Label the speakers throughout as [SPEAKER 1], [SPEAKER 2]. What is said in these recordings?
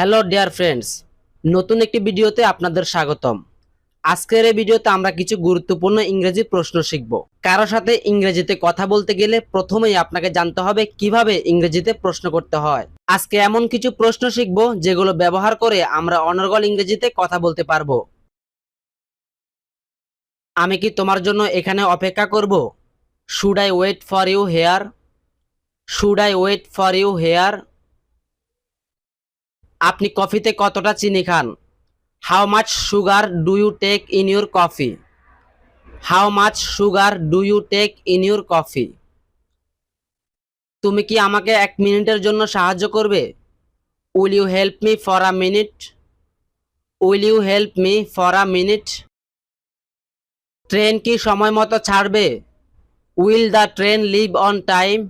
[SPEAKER 1] Hello dear friends, নতুন একটি ভিডিওতে আপনাদের স্বাগতম। আজকের এই ভিডিওতে আমরা কিছু গুরুত্বপূর্ণ ইংরেজি প্রশ্ন শিখব। কারো সাথে ইংরেজিতে কথা বলতে গেলে প্রথমেই আপনাকে জানতে হবে কিভাবে ইংরেজিতে প্রশ্ন করতে হয়। আজকে এমন কিছু প্রশ্ন শিখব যেগুলো ব্যবহার করে আমরা অনর্গল ইংরেজিতে কথা বলতে পারবো। আমি কি তোমার জন্য এখানে অপেক্ষা করব? Should I wait for you here? Should I wait for you here? আপনি কফিতে কতটা চিনি খান? How much sugar do you take in your coffee? How much sugar do you take in your coffee? তুমি কি আমাকে 1 মিনিটের জন্য সাহায্য করবে? Will you help me for a minute? Will you help me for a minute? Train কি সময় মতো ছাড়বে? Will the train leave on time?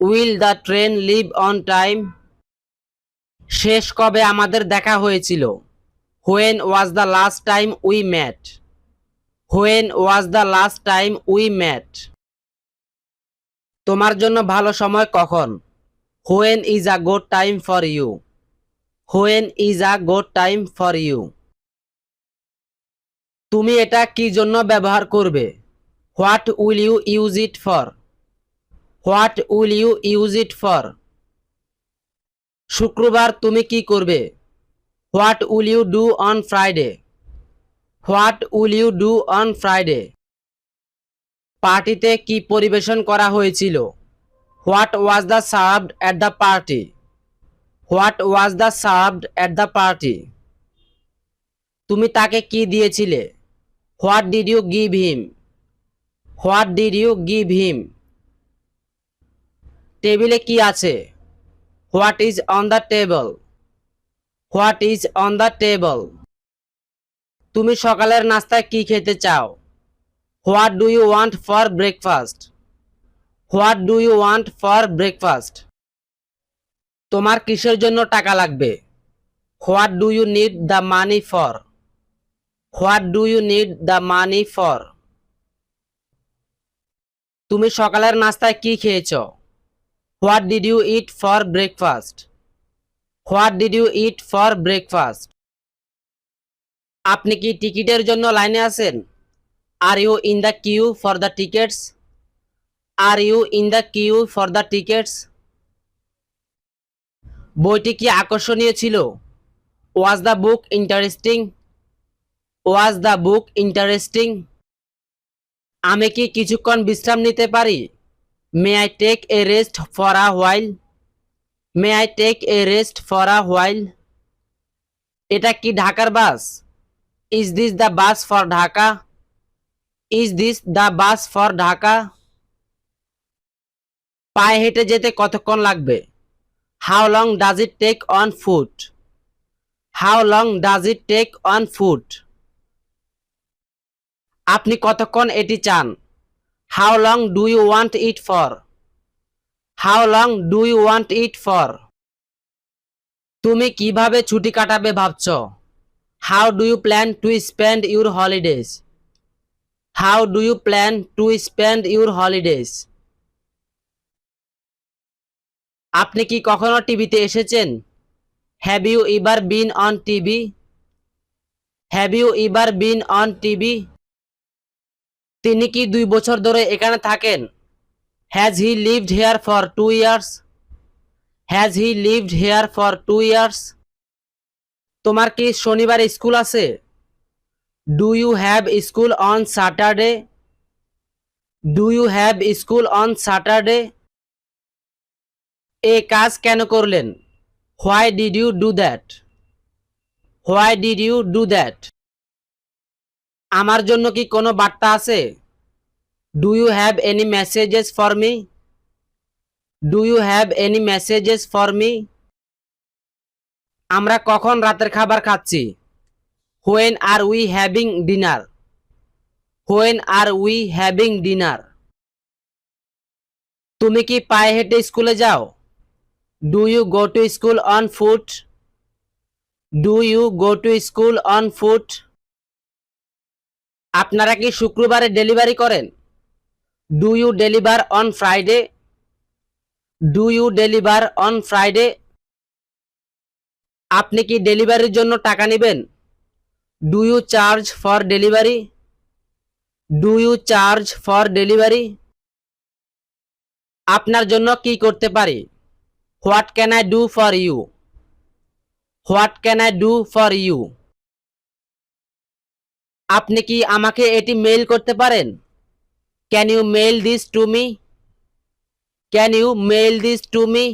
[SPEAKER 1] Will the train leave on time? শেষ কবে আমাদের দেখা হয়েছিল? When was the last time we met? When was the last time we met? তোমার জন্য ভালো সময় কখন? When is a good time for you? When is a good time for you? তুমি এটা কি জন্য ব্যবহার করবে? What will you use it for? What will you use it for? শুক্রবার তুমি কি করবে? What will you do on Friday? What will you do on Friday? পার্টিতে কি পরিবেশন করা হয়েছিল? What was the served at the party? What was the served at the party? তুমি তাকে কি দিয়েছিলে? What did you give him? What did you give him? টেবিলে কি আছে? What is on the table? What is on the table? তুমি সকালের নাস্তায় কি খেতে চাও? What do you want for breakfast? What do you want for breakfast? তোমার কিসের জন্য টাকা লাগবে? What do you need the money for? What do you need the money for? তুমি সকালের নাস্তায় কি খেয়েছো? What did you eat for breakfast? What did you eat for breakfast? আপনি কি টিকিটের জন্য লাইনে আছেন? Are you in the queue for the tickets? Are you in the queue for the tickets? বইটি কি আকর্ষণীয় ছিল? Was the book interesting? Was the book interesting? আমি কি কিছুক্ষণ বিশ্রাম নিতে পারি? May I take a rest for a while? May I take a rest for a while? এটা কি ঢাকার বাস? Is this the bus for Dhaka? Is this the bus for Dhaka? পায়ে হেঁটে যেতে কতক্ষণ লাগবে? How long does it take on foot? How long does it take on foot? আপনি কতক্ষণ এটি চান? How long do you want it for? How long do you want it for? তুমি কিভাবে ছুটি কাটাবে ভাবছো? How do you plan to spend your holidays? How do you plan to spend your holidays? আপনি কি কখনো টিভিতে এসেছেন? Have you ever been on TV? Have you ever been on TV? তিনি কি 2 বছর ধরে এখানে থাকেন? Has he lived here for 2 years? Has he lived here for 2 years? তোমার কি শনিবার স্কুল আছে? Do you have school on Saturday? Do you have school on Saturday? এই কাজ কেন করলেন? Why did you do that? Why did you do that? আমার জন্য কি কোনো বার্তা আছে? Do you have any messages for me? Do you have any messages for me? আমরা কখন রাতের খাবার খাচ্ছি? When are we having dinner? When are we having dinner? তুমি কি পায়ে হেঁটে স্কুলে যাও? Do you go to school on foot? Do you go to school on foot? আপনারা কি শুক্রবারে ডেলিভারি করেন? Do you deliver on Friday? Do you deliver on Friday? আপনি কি ডেলিভারির জন্য টাকা নেবেন? Do you charge for delivery? Do you charge for delivery? আপনার জন্য কি করতে পারি? What can I do for you? What can I do for you? আপনি কি আমাকে এটি মেইল করতে পারেন? Can you mail this to me? Can you mail this to me?